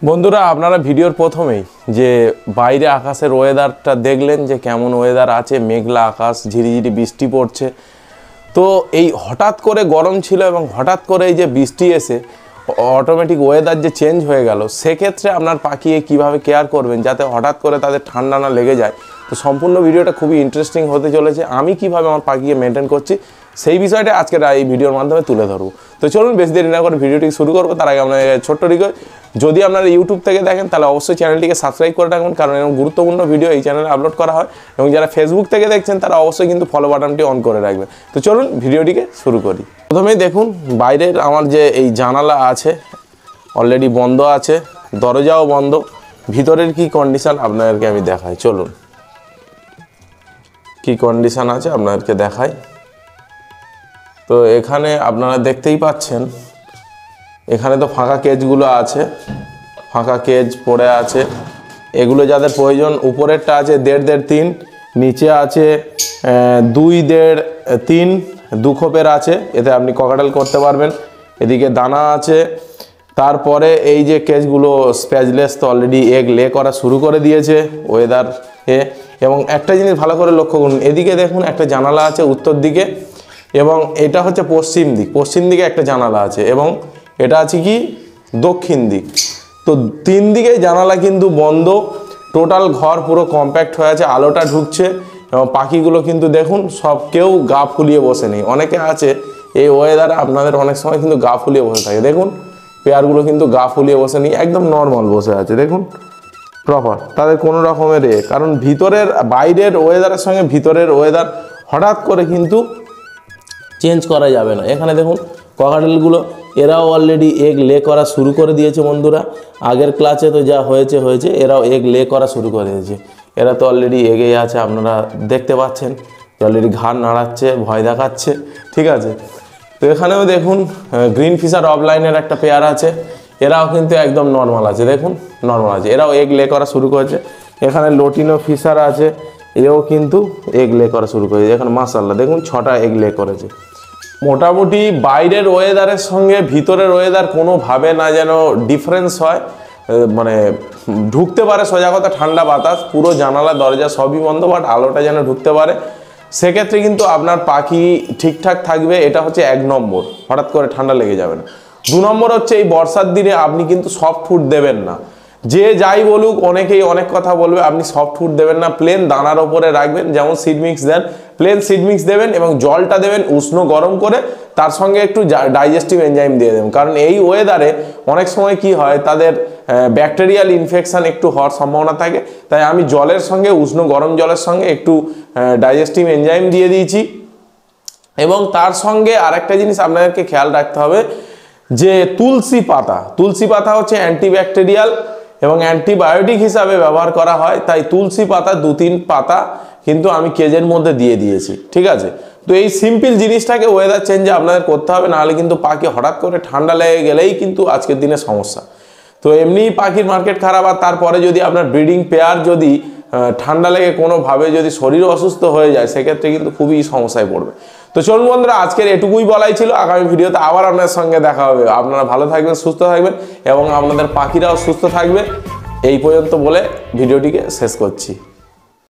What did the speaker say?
বন্ধুরা আপনারা ভিডিওর প্রথমেই যে বাইরে আকাশের ওয়েদারটা দেখলেন যে কেমন ওয়েদার আছে, মেঘলা আকাশ, ঝিরিঝিরি বৃষ্টি পড়ছে। তো এই হঠাৎ করে গরম ছিল এবং হঠাৎ করে এই যে বৃষ্টি এসে অটোমেটিক ওয়েদার যে চেঞ্জ হয়ে গেল, সেক্ষেত্রে আপনার পাখি কীভাবে কেয়ার করবেন যাতে হঠাৎ করে তাদের ঠান্ডা না লেগে যায়। তো সম্পূর্ণ ভিডিওটা খুবই ইন্টারেস্টিং হতে চলেছে। আমি কিভাবে আমার পাখিকে মেনটেন করছি সেই বিষয়টা আজকের এই ভিডিওর মাধ্যমে তুলে ধরবো। তো চলুন বেশি দেরি না করে ভিডিওটি শুরু করবো। তার আগে আপনার ছোট্ট রিকোয়েস্ট, যদি আপনারা ইউটিউব থেকে দেখেন তাহলে অবশ্যই চ্যানেলটিকে সাবস্ক্রাইব করে রাখবেন, কারণ এরকম গুরুত্বপূর্ণ ভিডিও এই চ্যানেলে আপলোড করা হয়। এবং যারা ফেসবুক থেকে দেখছেন তারা অবশ্যই কিন্তু ফলো বাটনটি অন করে রাখবেন। তো চলুন ভিডিওটিকে শুরু করি। প্রথমেই দেখুন বাইরের আমার যে এই জানালা আছে অলরেডি বন্ধ আছে, দরজাও বন্ধ। ভিতরের কি কন্ডিশন আপনাদেরকে আমি দেখাই, চলুন কি কন্ডিশন আছে আপনাদেরকে দেখাই। তো এখানে আপনারা দেখতেই পাচ্ছেন, এখানে তো ফাঁকা কেজগুলো আছে, ফাঁকা কেজ পড়ে আছে। এগুলো যাদের প্রয়োজন, উপরেরটা আছে 1.5 3, নিচে আছে 2 1.5 3, 2 খোপের আছে, এতে আপনি ককাটেল করতে পারবেন। এদিকে দানা আছে। তারপরে এই যে কেজগুলো স্প্যাজলেস, তো অলরেডি এগ লে করা শুরু করে দিয়েছে ওয়েদার এ। এবং একটা জিনিস ভালো করে লক্ষ্য করুন, এদিকে দেখুন একটা জানালা আছে উত্তর দিকে, এবং এটা হচ্ছে পশ্চিম দিক, পশ্চিম দিকে একটা জানালা আছে, এবং এটা আছে কি দক্ষিণ দিক। তো 3 দিকে জানালা কিন্তু বন্ধ, টোটাল ঘর পুরো কম্প্যাক্ট হয়ে আছে, আলোটা ঢুকছে। এবং পাখিগুলো কিন্তু দেখুন সব কেউ গা ফুলিয়ে বসে নেই। অনেকে আছে এই ওয়েদারে আপনাদের অনেক সময় কিন্তু গা ফুলিয়ে বসে থাকে, দেখুন পেয়ারগুলো কিন্তু গা ফুলিয়ে বসে নেই, একদম নর্মাল বসে আছে, দেখুন প্রপার। তাদের কোনো রকমের কারণ ভিতরের বাইরের ওয়েদারের সঙ্গে ভিতরের ওয়েদার হঠাৎ করে কিন্তু চেঞ্জ করা যাবে না। এখানে দেখুন ককাটেলগুলো, এরাও অলরেডি এগ লে করা শুরু করে দিয়েছে বন্ধুরা। আগের ক্লাসে তো যা হয়েছে, এরাও এগ লে করা শুরু করে দিয়েছে। এরা তো অলরেডি এগেই আছে, আপনারা দেখতে পাচ্ছেন অলরেডি ঘাড় নাড়াচ্ছে, ভয় দেখাচ্ছে, ঠিক আছে। তো এখানেও দেখুন গ্রিন ফিশার অফলাইনের একটা পেয়ার আছে, এরাও কিন্তু একদম নর্মাল আছে, দেখুন নর্মাল আছে, এরাও এগ লে করা শুরু করেছে। এখানে লোটিনো ফিশার আছে, এও কিন্তু এগ লে করা শুরু করেছে। এখন মাশাআল্লাহ দেখুন 6টা এগ লে করেছে। মোটামুটি বাইরের ওয়েদারের সঙ্গে ভিতরের ওয়েদার কোনোভাবে না যেন ডিফারেন্স হয়, মানে ঢুকতে পারে সোজা কথা ঠান্ডা বাতাস, পুরো জানালা দরজা সবই বন্ধ, বাট আলোটা যেন ঢুকতে পারে। সেক্ষেত্রে কিন্তু আপনার পাখি ঠিকঠাক থাকবে। এটা হচ্ছে 1 নম্বর, হঠাৎ করে ঠান্ডা লেগে যাবে না। 2 নম্বর হচ্ছে এই বর্ষার দিনে আপনি কিন্তু সফট ফুড দেবেন না। যে যাই বলুক, অনেকেই অনেক কথা বলবে, আপনি সফট ফুড দেবেন না, প্লেন দানার ওপরে রাখবেন। যেমন সিড মিক্স দেন, প্লেন সিড মিক্স দেবেন, এবং জলটা দেবেন উষ্ণ গরম করে, তার সঙ্গে একটু ডাইজেস্টিভ এনজাইম দিয়ে দেবেন। কারণ এই ওয়েদারে অনেক সময় কি হয়, তাদের ব্যাকটেরিয়াল ইনফেকশান একটু হওয়ার সম্ভাবনা থাকে। তাই আমি জলের সঙ্গে, উষ্ণ গরম জলের সঙ্গে একটু ডাইজেস্টিভ এনজাইম দিয়ে দিয়েছি। এবং তার সঙ্গে আরেকটা জিনিস আপনাদেরকে খেয়াল রাখতে হবে যে তুলসী পাতা হচ্ছে অ্যান্টিব্যাকটেরিয়াল এবং অ্যান্টিবায়োটিক হিসাবে ব্যবহার করা হয়। তাই তুলসী পাতা 2-3 পাতা কিন্তু আমি কেজের মধ্যে দিয়ে দিয়েছি, ঠিক আছে। তো এই সিম্পল জিনিসটাকে ওয়েদার চেঞ্জে আপনাদের করতে হবে, নাহলে কিন্তু পাখি হঠাৎ করে ঠান্ডা লেগে গেলেই কিন্তু আজকের দিনে সমস্যা। তো এমনিই পাখির মার্কেট খারাপ, আর তারপরে যদি আপনার ব্রিডিং পেয়ার যদি ঠান্ডা লেগে কোনোভাবে যদি শরীর অসুস্থ হয়ে যায়, সেক্ষেত্রে কিন্তু খুবই সমস্যায় পড়বে। তো চলুন বন্ধুরা, আজকের এটুকুই বলাই ছিল। আগামী ভিডিওতে আবার আপনার সঙ্গে দেখা হবে। আপনারা ভালো থাকবেন, সুস্থ থাকবেন, এবং আপনাদের পাখিরাও সুস্থ থাকবে। এই পর্যন্ত বলে ভিডিওটিকে শেষ করছি।